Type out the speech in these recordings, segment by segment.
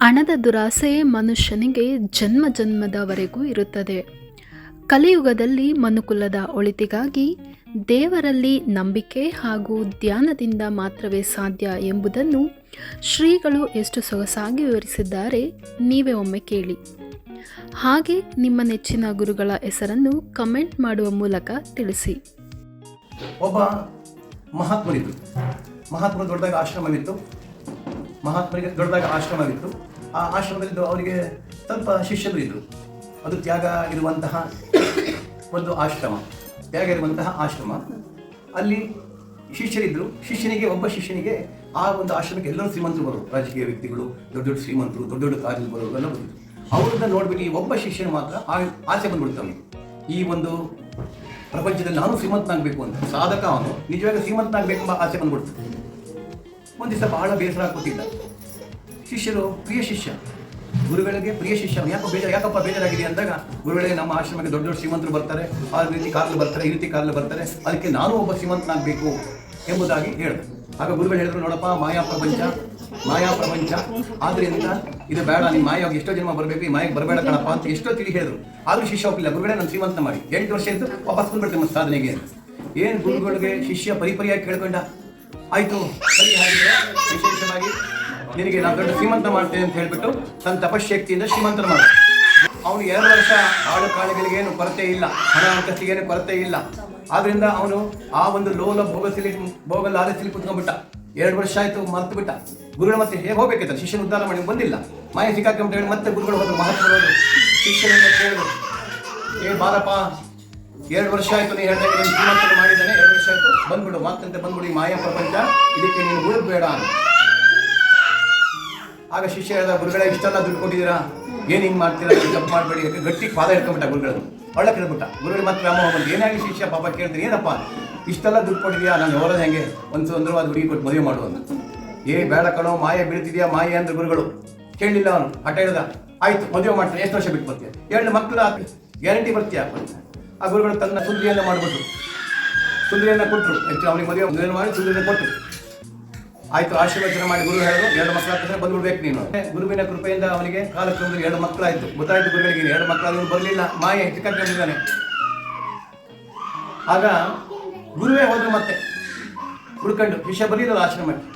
ಹಣದ ದುರಾಸೆ ಮನುಷ್ಯನಿಗೆ ಜನ್ಮ ಜನ್ಮದವರೆಗೂ ಇರುತ್ತದೆ. ಕಲಿಯುಗದಲ್ಲಿ ಮನುಕುಲದ ಒಳಿತಿಗಾಗಿ ದೇವರಲ್ಲಿ ನಂಬಿಕೆ ಹಾಗೂ ಧ್ಯಾನದಿಂದ ಮಾತ್ರವೇ ಸಾಧ್ಯ ಎಂಬುದನ್ನು ಶ್ರೀಗಳು ಎಷ್ಟು ಸೊಗಸಾಗಿ ವಿವರಿಸಿದ್ದಾರೆ, ನೀವೇ ಒಮ್ಮೆ ಕೇಳಿ. ಹಾಗೆ ನಿಮ್ಮ ನೆಚ್ಚಿನ ಗುರುಗಳ ಹೆಸರನ್ನು ಕಮೆಂಟ್ ಮಾಡುವ ಮೂಲಕ ತಿಳಿಸಿ. ಒಬ್ಬ ಮಹಾತ್ಮರಿದ್ರು. ಮಹಾತ್ಮರು ದೊಡ್ಡದಾಗ ಆಶ್ರಮವಿತ್ತು. ಮಹಾತ್ಮರಿಗೆ ದೊಡ್ಡದಾಗ ಆಶ್ರಮವಿತ್ತು. ಆ ಆಶ್ರಮದಲ್ಲಿ ಅವರಿಗೆ ಸ್ವಲ್ಪ ಶಿಷ್ಯರು ಇದ್ದರು. ಅದು ತ್ಯಾಗ ಇರುವಂತಹ ಒಂದು ಆಶ್ರಮ. ಅಲ್ಲಿ ಶಿಷ್ಯರಿದ್ದರು. ಒಬ್ಬ ಶಿಷ್ಯನಿಗೆ ಆ ಒಂದು ಆಶ್ರಮಕ್ಕೆ ಎಲ್ಲರೂ ಶ್ರೀಮಂತರು ಬರೋರು, ರಾಜಕೀಯ ವ್ಯಕ್ತಿಗಳು, ದೊಡ್ಡ ದೊಡ್ಡ ಶ್ರೀಮಂತರು, ದೊಡ್ಡ ದೊಡ್ಡ ಕಾರ್ಯದಲ್ಲಿ ಬರೋರು ಎಲ್ಲ ಬಂದಿದ್ರು. ಅವ್ರನ್ನ ನೋಡ್ಬಿಟ್ಟು ಈ ಒಬ್ಬ ಶಿಷ್ಯನು ಮಾತ್ರ ಆಸೆ ಬಂದ್ಬಿಡ್ತಾನೆ, ಈ ಒಂದು ಪ್ರಪಂಚದಲ್ಲಿ ನಾನು ಶ್ರೀಮಂತನಾಗಬೇಕು ಅಂತ. ಸಾಧಕ ಅವನು, ನಿಜವಾಗಿ ಶ್ರೀಮಂತನಾಗಬೇಕೆಂಬ ಆಸೆ ಬಂದ್ಬಿಡ್ತದೆ. ಒಂದು ದಿವಸ ಬಹಳ ಬೇಸರ ಕೂತಿದ್ದ. ಶಿಷ್ಯರು ಪ್ರಿಯ ಶಿಷ್ಯ, ಗುರುಗಳಿಗೆ ಪ್ರಿಯ ಶಿಷ್ಯ. ಯಾಕಪ್ಪ ಬೇಜಾರಾಗಿದೆ ಅಂದಾಗ, ಗುರುಗಳೇ ನಮ್ಮ ಆಶ್ರಮಕ್ಕೆ ದೊಡ್ಡ ದೊಡ್ಡ ಶ್ರೀಮಂತರು ಬರ್ತಾರೆ, ಆ ರೀತಿ ಕಾರಲ್ಲಿ ಬರ್ತಾರೆ, ಈ ರೀತಿ ಕಾರಲ್ಲಿ ಬರ್ತಾರೆ, ಅದಕ್ಕೆ ನಾನು ಒಬ್ಬ ಶ್ರೀಮಂತನಾಗಬೇಕು ಎಂಬುದಾಗಿ ಹೇಳಿದೆ. ಆಗ ಗುರುಗಳು ಹೇಳಿದ್ರು, ನೋಡಪ್ಪ, ಮಾಯಾ ಪ್ರಪಂಚ ಆದ್ರಿಂದ ಇದು ಬೇಡ, ನಿಮ್ಮ ಮಾಯಾಗಿ ಎಷ್ಟೋ ಜನ್ಮ ಬರಬೇಕು, ಈ ಮಾಯಾಗಿ ಬರಬೇಡ ಕಣಪ್ಪ ಅಂತ ಎಷ್ಟೋ ತಿಳಿ ಹೇಳಿದ್ರು. ಆದ್ರೂ ಶಿಷ್ಯ ಒಪ್ಪಿಲ್ಲ. ಗುರುಗಳೇ ನಾನು ಶ್ರೀಮಂತ ಮಾಡಿ 8 ವರ್ಷ ಇದ್ದು ವಾಪಸ್ ಬಂದ್ಬಿಡ್ತೇನೆ ಮತ್ತೆ ಸಾಧನೆಗೆ. ಏನು ಗುರುಗಳಿಗೆ ಶಿಷ್ಯ ಪರಿಪರಿಯಾಗಿ ಕೇಳ್ಕೊಂಡ, ಆಯ್ತು ಸರಿ, ಹಾಗಿದ್ರೆ ವಿಶೇಷವಾಗಿ ನಿನಗೆ ನಾನು ದೊಡ್ಡ ಶ್ರೀಮಂತ ಮಾಡ್ತೇನೆ ಅಂತ ಹೇಳ್ಬಿಟ್ಟು ತನ್ನ ತಪಶಕ್ತಿಯಿಂದ ಶ್ರೀಮಂತರ ಮಾಡ. ಅವನು 2 ವರ್ಷ ಆಳು ಕಾಳುಗಳಿಗೇನು ಕೊರತೆ ಇಲ್ಲ, ಹಣ ಅಂತಸ್ತಿಗೇನು ಕೊರತೆ ಇಲ್ಲ. ಆದ್ರಿಂದ ಅವನು ಆ ಒಂದು ಭೋಗ ಲಾಲಸಲಿ ಕುತ್ಕೊಂಡ್ಬಿಟ್ಟ. 2 ವರ್ಷ ಆಯ್ತು, ಮರ್ತು ಬಿಟ್ಟ. ಗುರುಗಳು ಮತ್ತೆ ಹೇಗೆ ಹೋಗ್ಬೇಕಿತ್ತು, ಶಿಷ್ಯನ ಉದ್ಧಾರ ಮಾಡಿ ಬಂದಿಲ್ಲ, ಮಾಯ ಸಿಕ್ಕಾಕೊಂತ ಹೇಳಿ ಮತ್ತೆ ಗುರುಗಳು ಹೋದ್ರು. ಮಹಾತ್ಮರು ಶಿಷ್ಯನಿಂದ ಕೇಳಿದ್ರು, ಬಾರಪ್ಪ, 2 ವರ್ಷ ಆಯ್ತು ನೀನು ಹೇಳ್ದಾಗ ನೀನು ಶ್ರೀಮಂತರು ಮಾಡಿದ್ದಾನೆ, 2 ವರ್ಷ ಆಯ್ತು, ಬಂದ್ಬಿಡು, ಮತ್ತಂತೆ ಬಂದ್ಬಿಡು, ಈ ಮಾಯಾ ಪ್ರಪಂಚ ಇದಕ್ಕೆ ನೀನು ಉಳಿದ್ಬೇಡ ಅಂತ. ಆಗ ಶಿಷ್ಯ ಹೇಳಿದ, ಗುರುಗಳೇ ಇಷ್ಟೆಲ್ಲ ದುಡ್ಡು ಕೊಟ್ಟಿದ್ದೀರಾ, ಏನು ಹಿಂಗೆ ಮಾಡ್ತೀರಾ, ತಪ್ಪು ಮಾಡಬೇಡಿ, ಗಟ್ಟಿ ಪಾದ ಇಟ್ಕೊಂಡ್ಬಿಟ್ಟ ಗುರುಗಳು. ಒಳ್ಳೆ ಕೇಳ್ಬಿಟ್ಟ. ಗುರುಗಳು ಮತ್ತೆ ವ್ಯಾಮೋಹ ಬಂದು, ಏನಾಗಿ ಶಿಷ್ಯ ಪಾಪ ಕೇಳ್ತೀನಿ, ಏನಪ್ಪ ಇಷ್ಟೆಲ್ಲ ದುಡ್ಡು ಕೊಟ್ಟಿದ್ಯಾ, ನಾನು ಹೊರದು ಹೆಂಗೆ ಒಂದು ಸುಂದರವಾದ ಹುಡುಗಿ ಕೊಟ್ಟು ಮದುವೆ ಮಾಡುವಂತ. ಬೇಡ ಕಣೋ, ಮಾಯೆ ಬೀಳ್ತಿದ್ಯಾ ಮಾಯೆ ಅಂದ್ರೆ ಗುರುಗಳು. ಕೇಳಲಿಲ್ಲ ಅವನು, ಹಠ ಹೇಳಿದ. ಆಯ್ತು ಮದುವೆ ಮಾಡ್ತಾನೆ, ಎಷ್ಟು ವರ್ಷ ಬಿಟ್ಟು ಬರ್ತೀಯ, 2 ಮಕ್ಕಳು ಹಾಕಿ ಗ್ಯಾರಂಟಿ ಬರ್ತೀಯ. ಆ ಗುರುಗಳು ತನ್ನ ಸುಂದರಿಯನ್ನು ಮಾಡಿಬಿಟ್ರು, ಸುಂದರಿಯನ್ನು ಕೊಟ್ಟರು. ಅವನಿಗೆ ಮದುವೆ ಮಾಡಿ ಸುಂದರಿಯನ್ನು ಕೊಟ್ಟರು. ಆಯ್ತು, ಆಶೀರ್ವಚನ ಮಾಡಿ ಗುರು ಹೇಳಿದ್ರು, 2 ಮಕ್ಕಳ ತಕ್ಷಣ ಬಂದ್ಬಿಡ್ಬೇಕು ನೀನು. ಗುರುವಿನ ಕೃಪೆಯಿಂದ ಅವನಿಗೆ ಕಾಲಕ್ರಮದಲ್ಲಿ 2 ಮಕ್ಕಳಾಯ್ತು. ಗೊತ್ತಾಯ್ತು ಗುರುಗಳಿಗೆ 2 ಮಕ್ಕಳು ಬರಲಿಲ್ಲ, ಮಾಯೆ ಚಿಕ್ಕಂದಿದ್ದಾನೆ. ಆಗ ಗುರುವೇ ಹೋದ್ರು ಮತ್ತೆ ಹುಡ್ಕೊಂಡು, ಶಿಷ್ಯ ಬರಲಿಲ್ಲ ಆಶ್ರಮಕ್ಕೆ.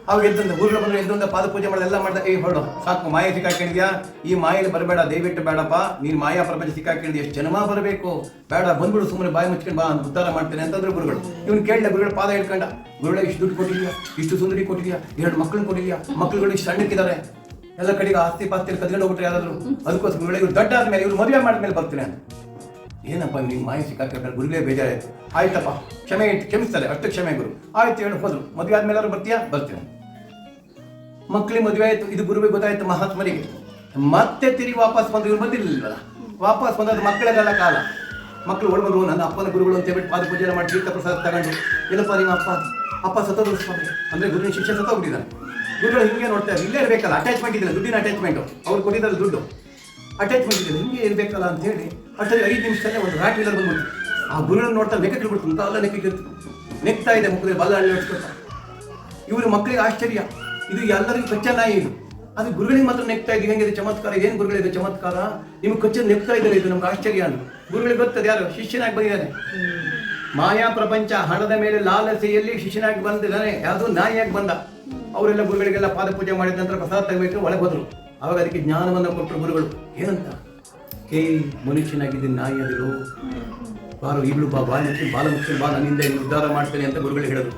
ಅವಾಗ ಎದ್ದಂದ ಗುರುಗಳು ಬಂದು ಎದ್ದಂದ ಪಾದ ಪೂಜೆ ಮಾಡೋದು ಎಲ್ಲ ಮಾಡ್ದ. ಹೊರಡು ಸಾಕು, ಮಾಯೆ ಸಿಕ್ಕಾಕೊಂಡಿದ್ಯಾ, ಈ ಮಾಯೆಯಲ್ಲಿ ಬರಬೇಡ, ದಯವಿಟ್ಟು ಬೇಡಪ್ಪ, ನೀನು ಮಾಯಾ ಪ್ರಪಂಚ ಸಿಕ್ಕಾಕೊಂಡಿದ್ಯಾ, ಎಷ್ಟು ಜನ್ಮ ಬರಬೇಕು, ಬೇಡ ಬಂದ್ಬಿಡು, ಸುಮ್ಮನೆ ಬಾಯಿ ಮುಚ್ಕೊಂಡು ಬಾ, ಉದ್ಧಾರ ಮಾಡ್ತೇನೆ ಅಂತಂದ್ರೆ ಗುರುಗಳು. ಇವನು ಕೇಳಿದ, ಗುರುಗಳು ಪಾದ ಹೇಳ್ಕೊಂಡ, ಗುರುಗಳೇ ಇಷ್ಟು ದುಡ್ಡು ಕೊಟ್ಟಿದ್ಯಾ, ಇಷ್ಟು ಸುಂದರಿ ಕೊಟ್ಟಿದ್ಯಾ, 2 ಮಕ್ಕಳನ್ನ ಕೊಟ್ಟಿದ್ಯಾ, ಮಕ್ಕಳುಗಳು ಇಷ್ಟು ಸಣ್ಣಕ್ಕಿದ್ದಾರೆ, ಎಲ್ಲ ಕಡೆಗೆ ಆಸ್ತಿ ಪಾಸ್ತಿ ಕದ್ಕೊಂಡು ಹೋಗ್ಬಿಟ್ರೆ ಯಾರಾದ್ರು, ಅದಕ್ಕೋಸ್ಕರ ಗುರುಗಳೇ ಇವ್ರು ದೊಡ್ಡ ಆದ್ಮೇಲೆ, ಇವ್ರು ಮದುವೆ ಮಾಡಿದ್ಮೇಲೆ ಬರ್ತೀನಿ ಅಂತ. ಏನಪ್ಪ ನೀವು ಮಾಯೆ ಸಿಕ್ಕಾಕೊಂಡ್ರೆ ಗುರುಗಳೇ ಬೇಜಾರಾಯ್ತು. ಆಯ್ತಪ್ಪ, ಕ್ಷಮಿಸ್ತಾರೆ, ಅಷ್ಟು ಕ್ಷಮೆ ಗುರು. ಆಯ್ತು ಹೇಳಿ ಹೋದ್ರು. ಮದುವೆ ಆದ್ಮೇಲೆ ಅವ್ರು ಬರ್ತೀಯಾ, ಬರ್ತೀನಿ. ಮಕ್ಕಳಿಗೆ ಮದುವೆ ಆಯ್ತು. ಇದು ಗುರುವಿಗೆ ಗೊತ್ತಾಯ್ತು ಮಹಾತ್ಮರಿಗೆ. ಮತ್ತೆ ತಿರುಗಿ ವಾಪಸ್ ಬಂದು, ಇವ್ರು ಬಂದಿರಲಿಲ್ವಲ್ಲ, ವಾಪಸ್ ಬಂದದ್ದು ಮಕ್ಕಳಿಗೆಲ್ಲ ಕಾಲ. ಮಕ್ಕಳು ಒಳಬಂದ್ರು, ನನ್ನ ಅಪ್ಪನ ಗುರುಗಳು ಅಂತ ಹೇಳ್ಬಿಟ್ಟು ಪಾದ ಪೂಜೆ ಮಾಡಿ ತೀರ್ಥ ಪ್ರಸಾದ ತಗೊಂಡು, ಏನಪ್ಪ ನಿಮ್ಮ ಅಪ್ಪ ಸತ್ತೋದ್ರು ಸ್ವಾಮಿ ಅಂದ್ರೆ ಗುರುವಿನ ಶಿಷ್ಯ ಸತ್ತೋಗ್ಬಿಟ್ಟಿದ್ದಾನೆ. ಗುರುಗಳು ಹಿಂಗೆ ನೋಡ್ತಾರೆ, ಇಲ್ಲೇ ಇರಬೇಕಲ್ಲ, ಅಟ್ಯಾಚ್ಮೆಂಟ್ ಇದೆಯಲ್ಲ, ದುಡ್ಡಿನ ಅಟ್ಯಾಚ್ಮೆಂಟ್, ಅವ್ರು ಕೊಟ್ಟಿದ್ದಾರೆ ದುಡ್ಡು, ಅಟ್ಯಾಚ್ಮೆಂಟ್ ಇದೆ, ಹಿಂಗೆ ಇರಬೇಕಲ್ಲ ಅಂತ ಹೇಳಿ ಅಷ್ಟೊಂದು 5 ನಿಮಿಷದಲ್ಲೇ ಒಂದು ರಾಟ್ ವೀಲರ್ ಬಂದ್ಬಿಡ್ತು. ಆ ಗುರುಗಳನ್ನ ನೋಡ್ತಾ ನೆಕ್ಕಿಡ್ಬಿಡ್ತು, ಅಂತ ಎಲ್ಲ ನೆಕ್ತಾ ಇದೆ, ಮುಖದಲ್ಲಿ ಬಲ್ಲ ಹಳ್ಳಿ ಹೊಡ್ಸ್ಕೊತ. ಇವರು ಮಕ್ಕಳಿಗೆ ಆಶ್ಚರ್ಯ, ಇದು ಎಲ್ಲರಿಗೂ ಕಚ್ಚಾ ನಾಯಿ ಇದು, ಅದು ಗುರುಗಳಿಗೆ ಮಾತ್ರ ನೆಕ್ತಾ ಇದೆ, ಹೆಂಗಿದೆ ಚಮತ್ಕಾರ, ಏನು ಗುರುಗಳಿದೆ ಚಮತ್ಕಾರ, ನಿಮ್ಗೆ ಕಚ್ಚ ನೆಕ್ತಾ ಇದ್ದಾರೆ, ಇದು ನಮ್ಗೆ ಆಶ್ಚರ್ಯ ಅಂತ. ಗುರುಗಳಿಗೆ ಗೊತ್ತದೆ ಯಾರು ಶಿಷ್ಯನಾಗಿ ಬಂದಿದ್ದಾನೆ. ಮಾಯಾ ಪ್ರಪಂಚ ಹಣದ ಮೇಲೆ ಲಾಲಸೆಯಲ್ಲಿ ಶಿಷ್ಯನಾಗಿ ಬಂದಿದ್ದಾನೆ, ಯಾವುದೋ ನಾಯಿಯಾಗಿ ಬಂದ. ಅವರೆಲ್ಲ ಗುರುಗಳಿಗೆಲ್ಲ ಪಾದ ಪೂಜೆ ಮಾಡಿದ ನಂತರ ಪ್ರಸಾದ ತೆಗಬೇಕು, ಒಳಗೆ ಹೋದ್ರು. ಅವಾಗ ಅದಕ್ಕೆ ಜ್ಞಾನವನ್ನು ಕೊಟ್ಟರು ಗುರುಗಳು. ಏನಂತ, ಮನುಷ್ಯನಾಗಿದ್ದೀನಿ, ನಾಯಿ ಅದಿರು ಬಾರು, ಈಗಲೂ ಬಾಲ ಮುಖ್ಯ ಬಾ, ನನ್ನಿಂದ ಉದ್ಧಾರ ಮಾಡ್ತೇನೆ ಅಂತ ಗುರುಗಳು ಹೇಳಿದ್ರು.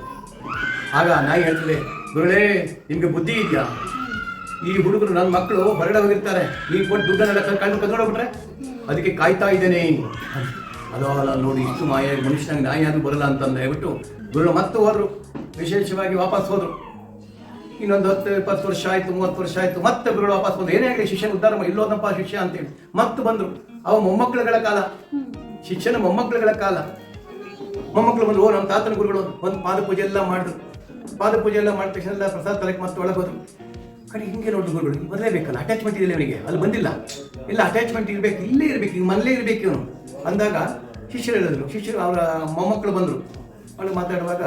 ಆಗ ನಾಯಿ ಹೇಳ್ತದೆ, ಗುರುಗಳೇ ನಿಮ್ಗೆ ಬುದ್ಧಿ ಇದೆಯಾ, ಈ ಹುಡುಗರು ನನ್ನ ಮಕ್ಕಳು ಹೊರಗಡೆ ಹೋಗಿರ್ತಾರೆ, ನೀವು ಕೊಟ್ಟು ದುಡ್ಡನ್ನೆಲ್ಲ ಕಳ್ಕೊಂಡೋಗ್ಬಿಟ್ರೆ ಅದಕ್ಕೆ ಕಾಯ್ತಾ ಇದ್ದೇನೆ. ಅಲ್ಲ ನೋಡಿ, ಇಷ್ಟು ಮಾಯ ಮನುಷ್ಯನಾಗಿ ನಾಯಿ ಆದ್ರೂ ಬರಲ್ಲ ಅಂತಂದು ಹೇಳ್ಬಿಟ್ಟು ಗುರುಗಳು ಮತ್ತೆ ಹೋದ್ರು. ವಿಶೇಷವಾಗಿ ವಾಪಸ್ ಹೋದ್ರು. ಇನ್ನೊಂದು 10-20 ವರ್ಷ ಆಯ್ತು, 30 ವರ್ಷ ಆಯ್ತು, ಮತ್ತೆ ಗುರುಗಳು ವಾಪಸ್ ಬಂದ್ರು. ಏನೇ ಆಗಲಿ ಶಿಷ್ಯನ ಉದ್ಧಾರ ಮಾಡಿ, ಇಲ್ಲೋದಪ್ಪ ಶಿಷ್ಯ ಅಂತೇಳಿ ಮತ್ತೆ ಬಂದ್ರು. ಅವ ಮೊಮ್ಮಕ್ಕಳುಗಳ ಕಾಲ, ಶಿಷ್ಯನ ಮೊಮ್ಮಕ್ಕಳುಗಳ ಕಾಲ. ಮೊಮ್ಮಕ್ಕಳು ಬಂದ್ರು, ನಮ್ಮ ತಾತನ ಗುರುಗಳು ಒಂದು ಪಾದ ಪೂಜೆ ಎಲ್ಲ ಮಾಡಿದ್ರು. ಪಾದ ಪೂಜೆ ಎಲ್ಲ ಮಾಡಿದ ತಕ್ಷಣ ಎಲ್ಲ ಪ್ರಸಾದ ತರಕ್ಕೆ ಮತ್ತೆ ಒಳಗೆ ಹೋದ್ರು. ಕಡೆ ಹಿಂಗೆ ನೋಡಿದ್ರು ಗುರುಗಳು, ಬರಲೇಬೇಕಲ್ಲ, ಅಟ್ಯಾಚ್ಮೆಂಟ್ ಇದೆ ಅವನಿಗೆ, ಅಲ್ಲಿ ಬಂದಿಲ್ಲ, ಇಲ್ಲ ಅಟ್ಯಾಚ್ಮೆಂಟ್ ಇರಬೇಕು, ಇಲ್ಲೇ ಇರಬೇಕು, ಈಗ ಮನೇಲೇ ಇರಬೇಕು ಇವನು ಅಂದಾಗ ಶಿಷ್ಯರು ಹೇಳಿದ್ರು. ಶಿಷ್ಯರು ಅವರ ಮೊಮ್ಮಕ್ಕಳು ಬಂದರು. ಅವಳು ಮಾತಾಡುವಾಗ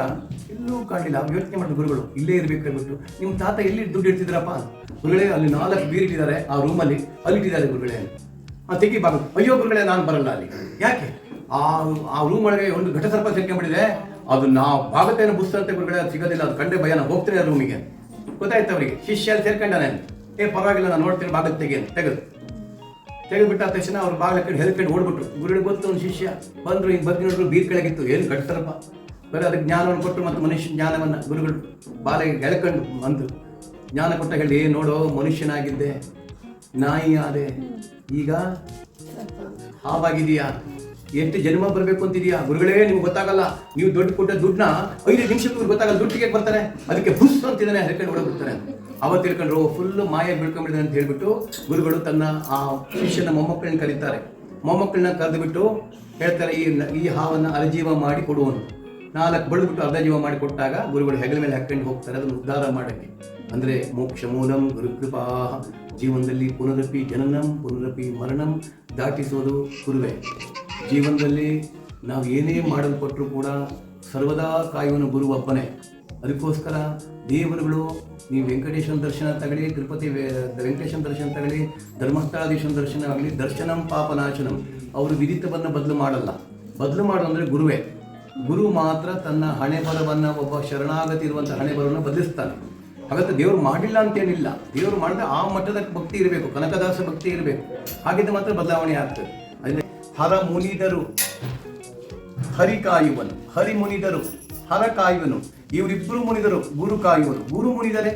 ಎಲ್ಲೂ ಕಾಣಲಿಲ್ಲ. ಅವ್ರು ಯೋಚನೆ ಮಾಡಿದ ಗುರುಗಳು ಇಲ್ಲೇ ಇರಬೇಕಾಗ್ಬಿಟ್ಟು, ನಿಮ್ಮ ತಾತ ಎಲ್ಲಿ ದುಡ್ಡು ಇಡ್ತಿದ್ರಪ್ಪ? ಗುರುಗಳೇ ಅಲ್ಲಿ 4 ಬೀರ್ ಇಟ್ಟಿದ್ದಾರೆ ಆ ರೂಮಲ್ಲಿ, ಅಲ್ಲಿ ಇಟ್ಟಿದ್ದಾರೆ ಗುರುಗಳೇ. ತೆಗಿ ಬಾಗಿಲು. ಅಯ್ಯೋ ಗುರುಗಳೇ ನಾನು ಬರಲ್ಲ ಅಲ್ಲಿ. ಯಾಕೆ? ಆ ರೂಮ್ ಒಳಗೆ ಒಂದು ಘಟಸರ್ಪ ಸೇರ್ಕೊಂಡ್ಬಿಟ್ಟಿದೆ, ಅದು ನಾವು ಭಾಗತೆಯನ್ನು ಬುಸ್ತಂತೆ ಗುರುಗಳೇ, ಅದು ಸಿಗೋದಿಲ್ಲ, ಅದು ಕಂಡೆ ಭಯ, ನಾನು ಹೋಗ್ತೀನಿ ಆ ರೂಮಿಗೆ. ಗೊತ್ತಾಯ್ತು ಅವರಿಗೆ, ಶಿಷ್ಯ ಅಲ್ಲಿ ಸೇರ್ಕೊಂಡಾನೆ. ಪರವಾಗಿಲ್ಲ ನಾನು ನೋಡ್ತೀನಿ, ಬಾಗಿಲು ತೆಗೆದುಬಿಟ್ಟ ತಕ್ಷಣ ಅವ್ರು ಬಾಗಿಲ ಕಡೆ ಹೆಲ್ಕೊಂಡು ಓಡ್ಬಿಟ್ರು. ಗುರುಗಳಿಗೆ ಗೊತ್ತು ಒಂದು ಶಿಷ್ಯ ಬಂದರು, ಹಿಂಗೆ ಬಂದು ನೋಡಿದ್ರು ಬೀರ್ ಕೆಳಗಿತ್ತು, ಏನು ಘಟಸರ್ಪ. ಬರೀ ಅದಕ್ಕೆ ಜ್ಞಾನವನ್ನು ಕೊಟ್ಟು ಮತ್ತು ಮನುಷ್ಯ ಜ್ಞಾನವನ್ನು ಗುರುಗಳು ಬಾಲೆಗೆ ಎಳ್ಕೊಂಡು ಬಂದರು. ಜ್ಞಾನ ಕೊಟ್ಟ ಹೇಳಿ, ನೋಡೋ ಮನುಷ್ಯನಾಗಿದ್ದೆ, ನಾಯಿ ಆದೆ, ಈಗ ಹಾವಾಗಿದೆಯಾ, ಎಷ್ಟು ಜನ್ಮ ಬರಬೇಕು ಅಂತಿದೆಯಾ? ಗುರುಗಳೇ ನಿಮ್ಗೆ ಗೊತ್ತಾಗಲ್ಲ, ನೀವು ದುಡ್ಡು ಕೊಟ್ಟ ದುಡ್ಡನ್ನ 5 ನಿಮಿಷಕ್ಕೆ ಗೊತ್ತಾಗಲ್ಲ, ದುಡ್ಡಿಗೆ ಬರ್ತಾರೆ, ಅದಕ್ಕೆ ಬುಸ್ ಅಂತಿದ್ದಾನೆ, ಹೆರ್ಕೊಂಡು ಹೊಡಬಿಡ್ತಾರೆ. ಅವತ್ತು ತಿಳ್ಕೊಂಡ್ರು ಫುಲ್ ಮಾಯ ಬೀಳ್ಕೊಂಡ್ಬಿಟ್ಟಿದೆ ಅಂತ ಹೇಳ್ಬಿಟ್ಟು ಗುರುಗಳು ತನ್ನ ಆ ಶಿಷ್ಯನ ಮೊಮ್ಮಕ್ಕಳನ್ನ ಕರೀತಾರೆ. ಮೊಮ್ಮಕ್ಕಳನ್ನ ಕರೆದುಬಿಟ್ಟು ಹೇಳ್ತಾರೆ, ಈ ಹಾವನ್ನು ಅರ್ಜೀವ ಮಾಡಿ ಕೊಡುವನು. 4 ಬಡಿದ್ಬಿಟ್ಟು ಅರ್ಧ ಜೀವ ಮಾಡಿ ಕೊಟ್ಟಾಗ ಗುರುಗಳು ಹೆಗಲ ಮೇಲೆ ಹಾಕೊಂಡು ಹೋಗ್ತಾರೆ ಅದನ್ನು ಉದ್ಧಾರ ಮಾಡೋಕ್ಕೆ. ಅಂದರೆ ಮೋಕ್ಷ ಮೂಲಂ ಗುರುಕೃಪಾ, ಜೀವನದಲ್ಲಿ ಪುನರಪಿ ಜನನಂ ಪುನರಪಿ ಮರಣಂ ದಾಟಿಸೋದು ಗುರುವೇ. ಜೀವನದಲ್ಲಿ ನಾವು ಏನೇ ಮಾಡಲ್ಪಟ್ಟರೂ ಕೂಡ ಸರ್ವದಾ ಕಾಯುವನು ಗುರು ಒಬ್ಬನೇ. ಅದಕ್ಕೋಸ್ಕರ ದೇವರುಗಳು, ನೀವು ವೆಂಕಟೇಶ್ವರ ದರ್ಶನ ತಗೊಳ್ಳಿ, ತಿರುಪತಿ ವೆಂಕಟೇಶ್ವರ ದರ್ಶನ ತಗೊಳ್ಳಿ, ಧರ್ಮಸ್ಥಳಾಧೀಶ್ವರ ದರ್ಶನ ಆಗಲಿ, ದರ್ಶನಂ ಪಾಪನಾಶನಂ, ಅವರು ವಿದಿತವನ್ನು ಬದಲು ಮಾಡಲ್ಲ. ಬದಲು ಮಾಡೋದಂದರೆ ಗುರುವೇ. ಗುರು ಮಾತ್ರ ತನ್ನ ಹಣೆ ಬರವನ್ನು, ಒಬ್ಬ ಶರಣಾಗತಿ ಇರುವಂಥ ಹಣೆ ಬರವನ್ನು ಬದಲಿಸ್ತಾನೆ. ಹಾಗಾದ್ರೆ ದೇವರು ಮಾಡಿಲ್ಲ ಅಂತೇನಿಲ್ಲ, ದೇವರು ಮಾಡಿದ್ರೆ ಆ ಮಟ್ಟದ ಭಕ್ತಿ ಇರಬೇಕು, ಕನಕದಾಸ ಭಕ್ತಿ ಇರಬೇಕು, ಹಾಗಿದ್ದ ಮಾತ್ರ ಬದಲಾವಣೆ ಆಗ್ತದೆ. ಅದನ್ನೇ ಹರ ಮುನಿದರು ಹರಿ ಕಾಯುವನು, ಹರಿ ಮುನಿದರು ಹರ ಕಾಯುವನು, ಇವರಿಬ್ಬರು ಮುನಿದರು ಗುರು ಕಾಯುವನು. ಗುರು ಮುನಿದರೆ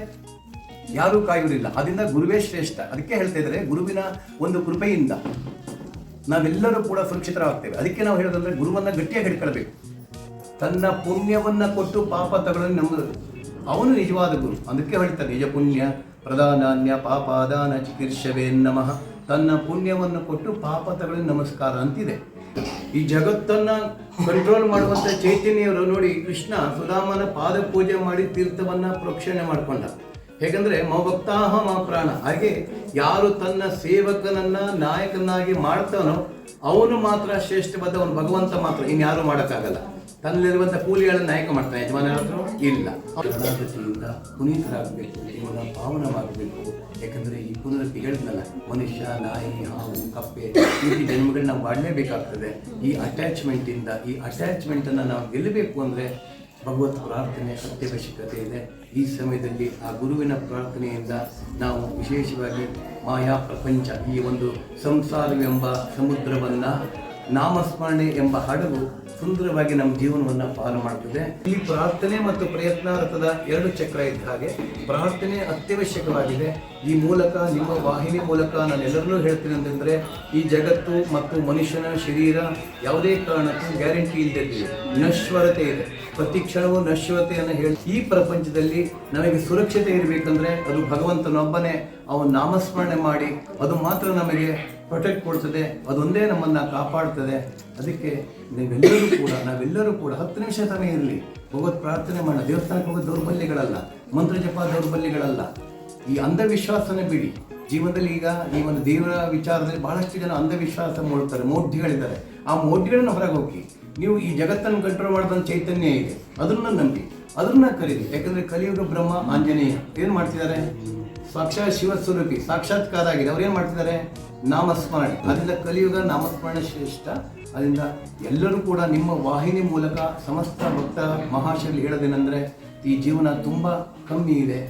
ಯಾರೂ ಕಾಯುವುದಿಲ್ಲ, ಅದರಿಂದ ಗುರುವೇ ಶ್ರೇಷ್ಠ. ಅದಕ್ಕೆ ಹೇಳ್ತಾ ಇದ್ದಾರೆ, ಗುರುವಿನ ಒಂದು ಕೃಪೆಯಿಂದ ನಾವೆಲ್ಲರೂ ಕೂಡ ಸುರಕ್ಷಿತರಾಗ್ತೇವೆ. ಅದಕ್ಕೆ ನಾವು ಹೇಳೋದಂದ್ರೆ ಗುರುವನ್ನು ಗಟ್ಟಿಯಾಗಿ ಹಿಡ್ಕೊಳ್ಬೇಕು. ತನ್ನ ಪುಣ್ಯವನ್ನು ಕೊಟ್ಟು ಪಾಪ ತಗೊಳ್ಳೋದು ನಮ್ಮದು, ಅವನು ನಿಜವಾದ ಗುರು. ಅದಕ್ಕೆ ಹೇಳ್ತಾರೆ, ನಿಜ ಪುಣ್ಯ ಪ್ರಧಾನಾನ್ಯ ಪಾಪಾದಾನ ಚಿಕಿತ್ಸವೇ ನಮಃ. ತನ್ನ ಪುಣ್ಯವನ್ನು ಕೊಟ್ಟು ಪಾಪ ತಗೊಳ್ಳೋದು ನಮಸ್ಕಾರ ಅಂತಿದೆ. ಈ ಜಗತ್ತನ್ನು ಕಂಟ್ರೋಲ್ ಮಾಡುವಂಥ ಚೈತನ್ಯವರು ನೋಡಿ, ಕೃಷ್ಣ ಸುಧಾಮನ ಪಾದ ಪೂಜೆ ಮಾಡಿ ತೀರ್ಥವನ್ನು ಪ್ರೋಕ್ಷಣೆ ಮಾಡಿಕೊಂಡ. ಹೇಗೆಂದರೆ ಮೌಭಕ್ತಾಹ ಮಾ ಪ್ರಾಣ. ಹಾಗೆ ಯಾರು ತನ್ನ ಸೇವಕನನ್ನ ನಾಯಕನಾಗಿ ಮಾಡ್ತಾನೋ ಅವನು ಮಾತ್ರ ಶ್ರೇಷ್ಠವಾದ ಅವನು ಭಗವಂತ ಮಾತ್ರ, ಇನ್ಯಾರು ಮಾಡೋಕ್ಕಾಗಲ್ಲ. ತನ್ನಲ್ಲಿರುವಂಥ ಕೂಲಿಗಳನ್ನು ನಾಯಕ ಮಾಡ್ತಾನೆ, ಯಜಮಾನರು ಇಲ್ಲ. ಶರಣಾಗತಿಯಿಂದ ಪುನೀತರಾಗಬೇಕು, ಜೀವನ ಪಾವನವಾಗಬೇಕು. ಯಾಕಂದರೆ ಈ ಪುನರಪಿ ಹೇಳಿದ್ನಲ್ಲ, ಮನುಷ್ಯ, ನಾಯಿ, ಹಾವು, ಕಪ್ಪೆ ಈ ಜನ್ಮಗಳನ್ನ ನಾವು ಮಾಡಲೇಬೇಕಾಗ್ತದೆ. ಈ ಅಟ್ಯಾಚ್ಮೆಂಟನ್ನು ನಾವು ಗೆಲ್ಲಬೇಕು ಅಂದರೆ ಭಗವತ್ ಪ್ರಾರ್ಥನೆ ಅತ್ಯವಶ್ಯಕತೆ ಇದೆ. ಈ ಸಮಯದಲ್ಲಿ ಆ ಗುರುವಿನ ಪ್ರಾರ್ಥನೆಯಿಂದ ನಾವು ವಿಶೇಷವಾಗಿ ಮಾಯಾ ಪ್ರಪಂಚ, ಈ ಒಂದು ಸಂಸಾರವೆಂಬ ಸಮುದ್ರವನ್ನು ನಾಮಸ್ಮರಣೆ ಎಂಬ ಹಡಗು ಸುಂದರವಾಗಿ ನಮ್ಮ ಜೀವನವನ್ನು ಪಾಲು ಮಾಡ್ತದೆ. ಈ ಪ್ರಾರ್ಥನೆ ಮತ್ತು ಪ್ರಯತ್ನಾರ್ಥದ 2 ಚಕ್ರ ಇದ್ದ ಹಾಗೆ ಪ್ರಾರ್ಥನೆ ಅತ್ಯವಶ್ಯಕವಾಗಿದೆ. ಈ ಮೂಲಕ, ನಿಮ್ಮ ವಾಹಿನಿ ಮೂಲಕ ನಾನು ಎಲ್ಲರನ್ನೂ ಹೇಳ್ತೀನಿ ಅಂತಂದರೆ, ಈ ಜಗತ್ತು ಮತ್ತು ಮನುಷ್ಯನ ಶರೀರ ಯಾವುದೇ ಕಾರಣಕ್ಕೂ ಗ್ಯಾರಂಟಿ ಇಲ್ಲದೆ ನಶ್ವರತೆ ಇದೆ. ಪ್ರತಿ ಕ್ಷಣವೂ ನಶ್ವರತೆಯನ್ನು ಹೇಳಿ, ಈ ಪ್ರಪಂಚದಲ್ಲಿ ನಮಗೆ ಸುರಕ್ಷತೆ ಇರಬೇಕಂದ್ರೆ ಅದು ಭಗವಂತನೊಬ್ಬನೇ. ಅವನು ನಾಮಸ್ಮರಣೆ ಮಾಡಿ ಅದು ಮಾತ್ರ ನಮಗೆ ಪ್ರೊಟೆಕ್ಟ್ ಕೊಡ್ತದೆ, ಅದೊಂದೇ ನಮ್ಮನ್ನು ಕಾಪಾಡ್ತದೆ. ಅದಕ್ಕೆ ನಾವೆಲ್ಲರೂ ಕೂಡ 10 ನಿಮಿಷ ಸಮಯ ಇರಲಿ, ಭಗವತ್ ಪ್ರಾರ್ಥನೆ ಮಾಡೋಣ. ದೇವಸ್ಥಾನಕ್ಕೆ ಹೋಗೋದು ದೌರ್ಬಲ್ಯಗಳಲ್ಲ, ಮಂತ್ರ ಜಪ ದೌರ್ಬಲ್ಯಗಳಲ್ಲ. ಈ ಅಂಧವಿಶ್ವಾಸನ ಬಿಡಿ. ಜೀವನದಲ್ಲಿ ಈಗ ಈ ಒಂದು ದೇವರ ವಿಚಾರದಲ್ಲಿ ಬಹಳಷ್ಟು ಜನ ಅಂಧವಿಶ್ವಾಸ ಮೂಡ್ತಾರೆ, ಮೋಢ್ಯಗಳಿದ್ದಾರೆ. ಆ ಮೋಢ್ಯಗಳನ್ನು ಹೊರಗೆ ಹೋಗಿ, ನೀವು ಈ ಜಗತ್ತನ್ನು ಕಂಟ್ರೋಲ್ ಮಾಡಿದಂಥ ಚೈತನ್ಯ ಇದೆ, ಅದನ್ನು ನಂಬಿ, ಅದನ್ನ ಕರೀರಿ. ಯಾಕಂದರೆ ಕಲಿಯುಗ ಬ್ರಹ್ಮ ಆಂಜನೇಯ ಏನು ಮಾಡ್ತಿದ್ದಾರೆ? ಸಾಕ್ಷಾತ್ ಶಿವಸ್ವರೂಪಿ ಸಾಕ್ಷಾತ್ಕಾರ ಆಗಿದೆ. ಅವ್ರು ಏನು ಮಾಡ್ತಿದ್ದಾರೆ? ನಾಮಸ್ಮರಣೆ. ಅದರಿಂದ ಕಲಿಯುಗ ನಾಮಸ್ಮರಣೆ ಶ್ರೇಷ್ಠ. ಅದರಿಂದ ಎಲ್ಲರೂ ಕೂಡ ನಿಮ್ಮ ವಾಹಿನಿ ಮೂಲಕ ಸಮಸ್ತ ಭಕ್ತ ಮಹಾಶಯಲ್ಲಿ ಹೇಳೋದೇನೆಂದರೆ, ಈ ಜೀವನ ತುಂಬ ಕಮ್ಮಿ ಇದೆ,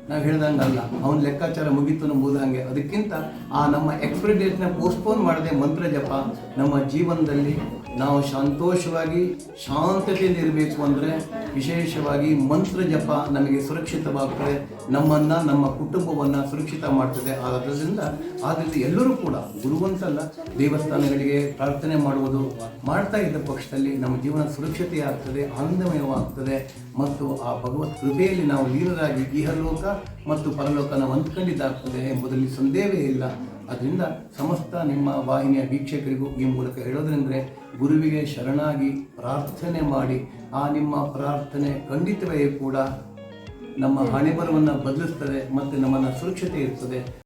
ನಾವು ಹೇಳ್ದಂಗಲ್ಲ, ಅವನ ಲೆಕ್ಕಾಚಾರ ಮುಗೀತು ನಂಬುದಂಗೆ. ಅದಕ್ಕಿಂತ ಆ ನಮ್ಮ ಎಕ್ಸ್ಪೈರಿ ಡೇಟ್ನ ಪೋಸ್ಟ್ಪೋನ್ ಮಾಡದೆ ಮಂತ್ರ ಜಪ ನಮ್ಮ ಜೀವನದಲ್ಲಿ ನಾವು ಸಂತೋಷವಾಗಿ ಶಾಂತತೆಯಿಂದ ಇರಬೇಕು ಅಂದರೆ ವಿಶೇಷವಾಗಿ ಮಂತ್ರ ಜಪ ನಮಗೆ ಸುರಕ್ಷಿತವಾಗ್ತದೆ, ನಮ್ಮನ್ನು, ನಮ್ಮ ಕುಟುಂಬವನ್ನು ಸುರಕ್ಷಿತ ಮಾಡ್ತದೆ. ಆದ್ದರಿಂದ ಎಲ್ಲರೂ ಕೂಡ ಗುರುವಂತಲ್ಲ, ದೇವಸ್ಥಾನಗಳಿಗೆ ಪ್ರಾರ್ಥನೆ ಮಾಡುವುದು ಮಾಡ್ತಾ ಇದ್ದ ಪಕ್ಷದಲ್ಲಿ ನಮ್ಮ ಜೀವನ ಸುರಕ್ಷತೆಯಾಗ್ತದೆ, ಆನಂದಮಯವಾಗ್ತದೆ. ಮತ್ತು ಆ ಭಗವತ್ ಕೃಪೆಯಲ್ಲಿ ನಾವು ಲೀನರಾಗಿ ಇಹಲೋಕ ಮತ್ತು ಪರಲೋಕನ ಹೊಂದ್ಕೊಂಡಿದ್ದಾಗ್ತದೆ ಎಂಬುದರಲ್ಲಿ ಸಂದೇಹವೇ ಇಲ್ಲ. ಅದರಿಂದ ಸಮಸ್ತ ನಿಮ್ಮ ವಾಹಿನಿಯ ವೀಕ್ಷಕರಿಗೂ ಈ ಮೂಲಕ ಹೇಳೋದ್ರೆಂದರೆ, ಗುರುವಿಗೆ ಶರಣಾಗಿ ಪ್ರಾರ್ಥನೆ ಮಾಡಿ, ಆ ನಿಮ್ಮ ಪ್ರಾರ್ಥನೆ ಖಂಡಿತವೇ ಕೂಡ ನಮ್ಮ ಹಣೆಬರವನ್ನು ಬದಲಿಸ್ತದೆ ಮತ್ತು ನಮ್ಮನ್ನು ಸುರಕ್ಷತೆ ಇರ್ತದೆ.